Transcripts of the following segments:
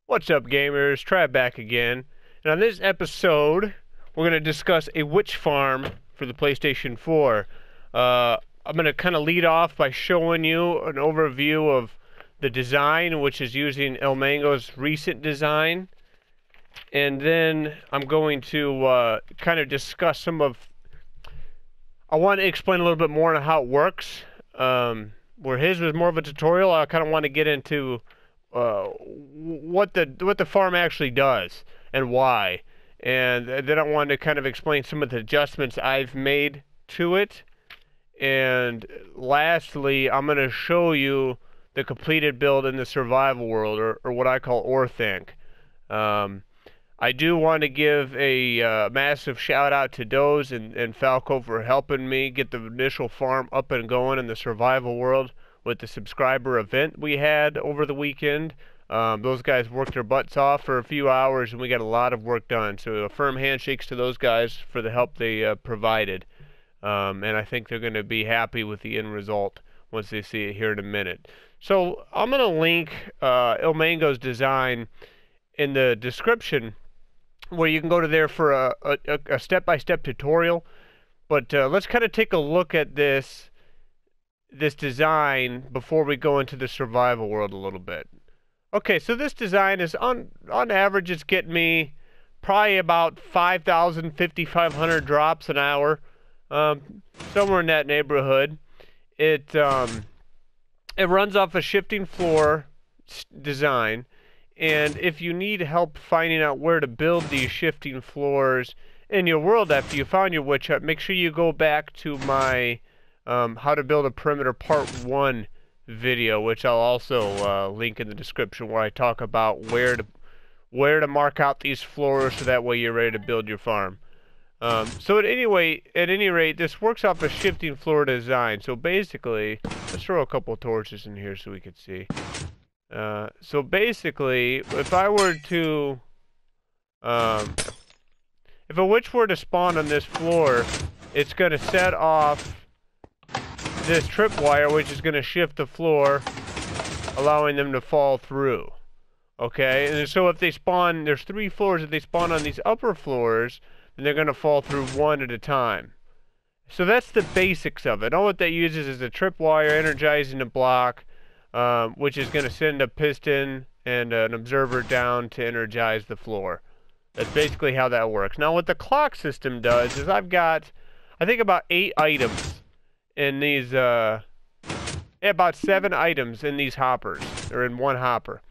What's up, gamers? Trav back again. And on this episode, we're going to discuss a witch farm for the PlayStation 4. I'm going to kind of lead off by showing you an overview of the design, which is using Ilmango's recent design. And then I'm going to kind of discuss some of... I want to explain a little bit more on how it works. Where his was more of a tutorial, I kind of want to get into... what the farm actually does and why, and then I wanted to kind of explain some of the adjustments I've made to it, and lastly I'm going to show you the completed build in the survival world, or what I call Orthanc. I do want to give a massive shout out to Doze and Falco for helping me get the initial farm up and going in the survival world with the subscriber event we had over the weekend. Those guys worked their butts off for a few hours and we got a lot of work done. So a firm handshakes to those guys for the help they provided. And I think they're going to be happy with the end result once they see it here in a minute. So I'm going to link Ilmango's design in the description, where you can go to there for a step-by-step tutorial. But let's kind of take a look at this design before we go into the survival world a little bit. Okay, so this design is on average it's getting me probably about 5,500 drops an hour, somewhere in that neighborhood. It runs off a shifting floor design, and if you need help finding out where to build these shifting floors in your world after you found your witch hut, make sure you go back to my how to build a perimeter part 1 video, which I'll also link in the description, where I talk about where to mark out these floors so that way you're ready to build your farm. So at any rate, this works off a shifting floor design. So basically, let's throw a couple torches in here so we can see. So basically, if I were to if a witch were to spawn on this floor, it's going to set off this tripwire, which is going to shift the floor, allowing them to fall through. Okay, and so if they spawn, there's 3 floors. If they spawn on these upper floors, then they're going to fall through one at a time. So that's the basics of it. All what that uses is a tripwire energizing a block, which is going to send a piston and an observer down to energize the floor. That's basically how that works. Now what the clock system does is I've got, I think, about 8 items in these, about 7 items in these hoppers, or in one hopper.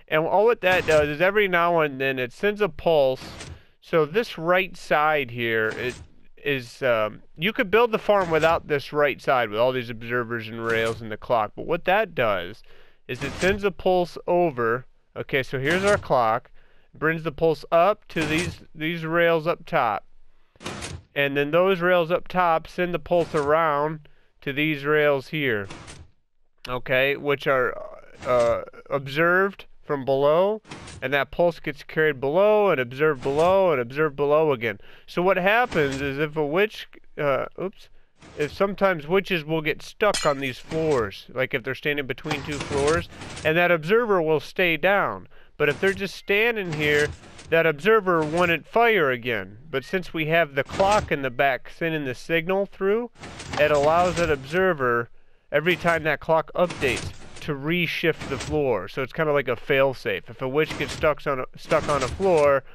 And all what that does is every now and then it sends a pulse. So this right side here, you could build the farm without this right side with all these observers and rails and the clock. But what that does is it sends a pulse over. Okay, so here's our clock. It brings the pulse up to these rails up top. And then those rails up top send the pulse around to these rails here, okay, which are observed from below, and that pulse gets carried below and observed below again. So what happens is if a witch, if sometimes witches will get stuck on these floors, like if they're standing between 2 floors, and that observer will stay down. But if they're just standing here, that observer wouldn't fire again. But since we have the clock in the back sending the signal through, it allows that observer, every time that clock updates, to reshift the floor. So it's kind of like a fail-safe. If a witch gets stuck on a floor,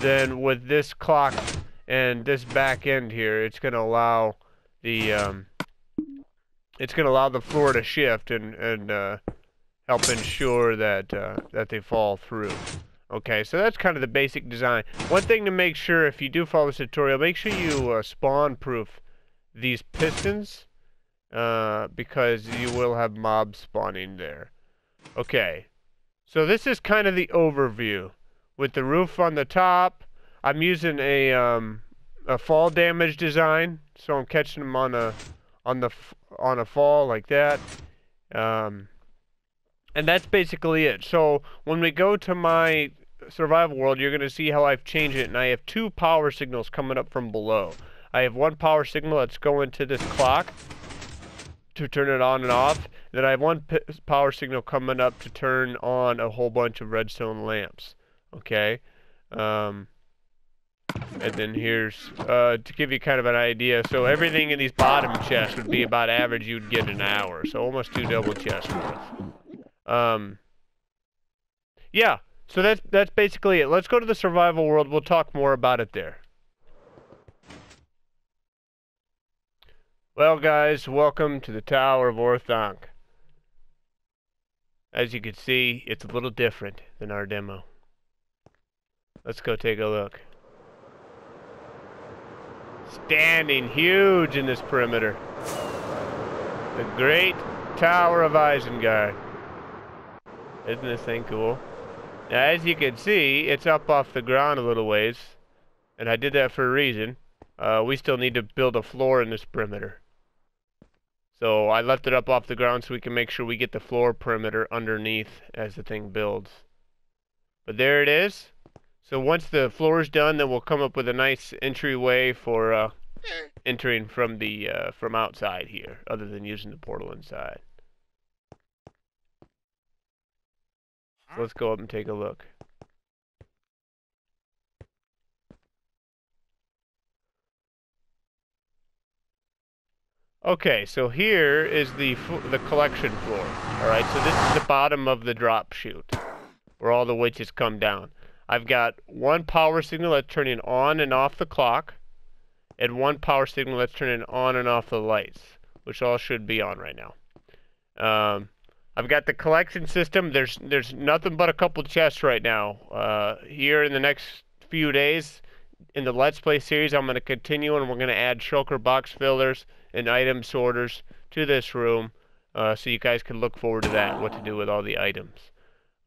then with this clock and this back end here, it's going to allow the floor to shift and help ensure that that they fall through. Okay, so that's kind of the basic design. One thing to make sure, if you do follow this tutorial, make sure you spawn-proof these pistons, because you will have mobs spawning there. Okay, so this is kind of the overview. With the roof on the top, I'm using a fall damage design, so I'm catching them on a fall like that. And that's basically it. So when we go to my survival world, you're going to see how I've changed it. And I have 2 power signals coming up from below. I have one power signal that's going to this clock. to turn it on and off. Then I have one power signal coming up to turn on a whole bunch of redstone lamps. Okay. And then here's, to give you kind of an idea, so everything in these bottom chests would be about average you'd get in an hour, so almost 2 double chests worth. Yeah, so that's basically it. Let's go to the survival world, we'll talk more about it there. Well guys, welcome to the Tower of Orthanc. As you can see, it's a little different than our demo. Let's go take a look. Standing huge in this perimeter. The Great Tower of Isengard. Isn't this thing cool? Now, as you can see, it's up off the ground a little ways. And I did that for a reason. We still need to build a floor in this perimeter. So I left it up off the ground so we can make sure we get the floor perimeter underneath as the thing builds. But there it is. So once the floor is done, then we'll come up with a nice entryway for entering from the from outside here, other than using the portal inside. So let's go up and take a look. Okay, so here is the collection floor. All right, so this is the bottom of the drop chute, where all the witches come down. I've got one power signal that's turning on and off the clock, and one power signal that's turning on and off the lights, which all should be on right now. I've got the collection system. There's nothing but a couple chests right now. Here in the next few days, in the Let's Play series, I'm going to continue, and we're going to add shulker box fillers and item sorters to this room, so you guys can look forward to that, what to do with all the items.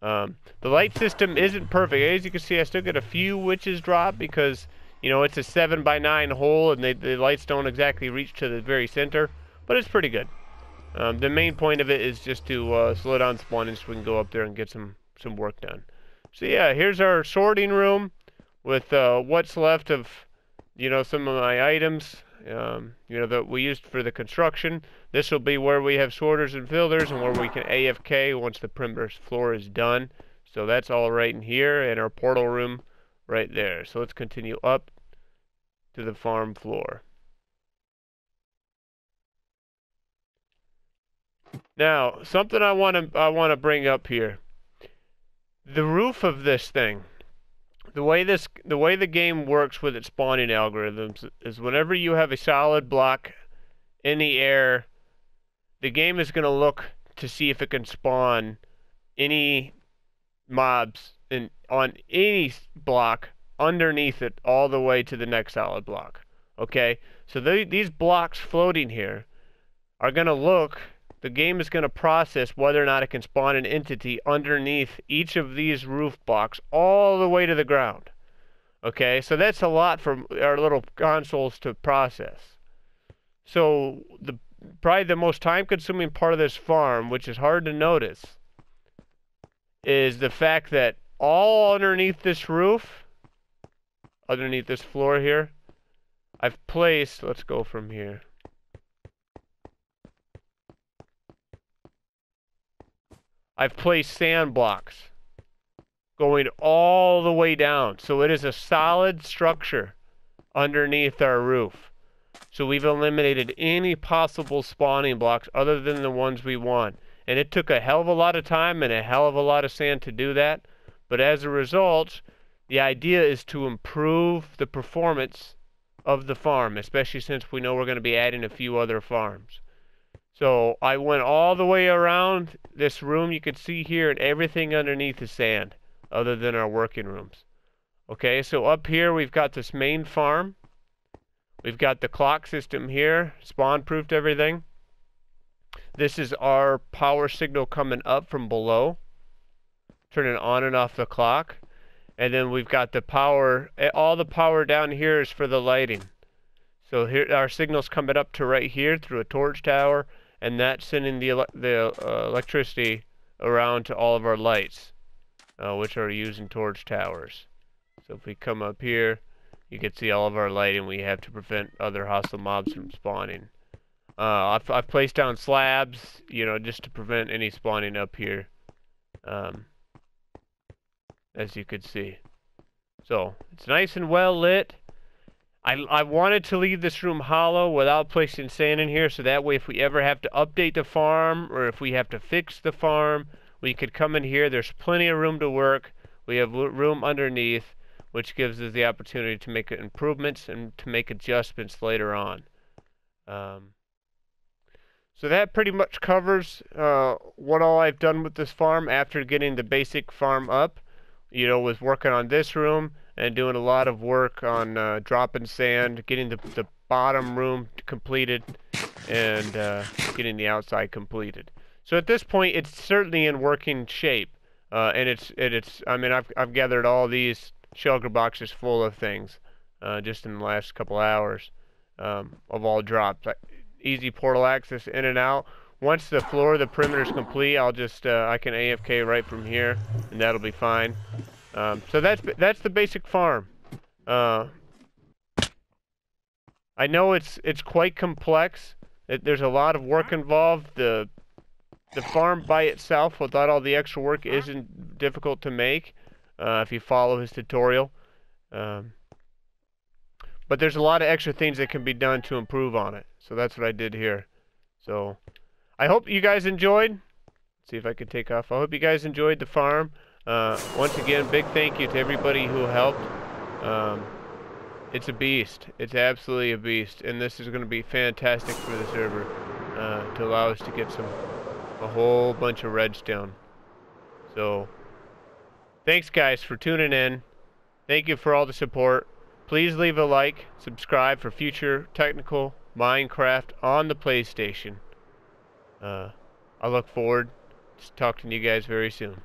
The light system isn't perfect. As you can see, I still get a few witches drop because, you know, it's a 7x9 hole and the lights don't exactly reach to the very center, but it's pretty good. The main point of it is just to slow down spawning so we can go up there and get some work done. So yeah, here's our sorting room with what's left of, you know, some of my items, you know, that we used for the construction. This will be where we have sorters and fillers and where we can AFK once the perimeter floor is done. So that's all right in here, and our portal room right there. So let's continue up to the farm floor. Now, something I want to bring up here. The roof of this thing, the way the game works with its spawning algorithms is whenever you have a solid block in the air, the game is going to look to see if it can spawn any mobs on any block underneath it all the way to the next solid block. Okay, so these blocks floating here are going to look. The game is going to process whether or not it can spawn an entity underneath each of these roof blocks all the way to the ground. Okay, so that's a lot for our little consoles to process. So probably the most time-consuming part of this farm, which is hard to notice, is the fact that all underneath this roof, underneath this floor here, I've placed, let's go from here. I've placed sand blocks going all the way down. So it is a solid structure underneath our roof. So we've eliminated any possible spawning blocks other than the ones we want. And it took a hell of a lot of time and a hell of a lot of sand to do that. But as a result, the idea is to improve the performance of the farm, especially since we know we're going to be adding a few other farms. So I went all the way around this room you can see here, and everything underneath is sand, other than our working rooms. Okay, so up here we've got this main farm. We've got the clock system here, spawn-proofed everything. This is our power signal coming up from below, turning on and off the clock. And then we've got the power, all the power down here is for the lighting. So here our signal's coming up to right here through a torch tower, and that's sending the electricity around to all of our lights, which are using torch towers. So if we come up here, you can see all of our lighting we have to prevent other hostile mobs from spawning. I've placed down slabs, you know, just to prevent any spawning up here. As you could see. So, it's nice and well lit. I wanted to leave this room hollow without placing sand in here, so that way if we ever have to update the farm, or if we have to fix the farm, we could come in here. There's plenty of room to work. We have room underneath, which gives us the opportunity to make improvements and to make adjustments later on. So that pretty much covers what all I've done with this farm after getting the basic farm up. You know, was working on this room and doing a lot of work on dropping sand, getting the bottom room completed, and getting the outside completed. So at this point, it's certainly in working shape, and it's. I mean, I've gathered all these shulker boxes full of things just in the last couple hours of all drops. Easy portal access in and out. Once the floor of the perimeter is complete, I'll just I can AFK right from here, and that'll be fine. So that's the basic farm. I know it's quite complex. There's a lot of work involved. The farm by itself, without all the extra work, isn't difficult to make if you follow his tutorial. But there's a lot of extra things that can be done to improve on it. So that's what I did here. So I hope you guys enjoyed. Let's see if I can take off. I hope you guys enjoyed the farm. Once again, big thank you to everybody who helped. It's a beast. It's absolutely a beast. And this is going to be fantastic for the server to allow us to get a whole bunch of redstone. So thanks guys for tuning in. Thank you for all the support. Please leave a like, subscribe for future technical Minecraft on the PlayStation. I look forward to talking to you guys very soon.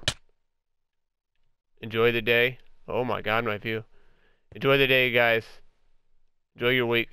Enjoy the day. Oh my god, my view. Enjoy the day, guys. Enjoy your week.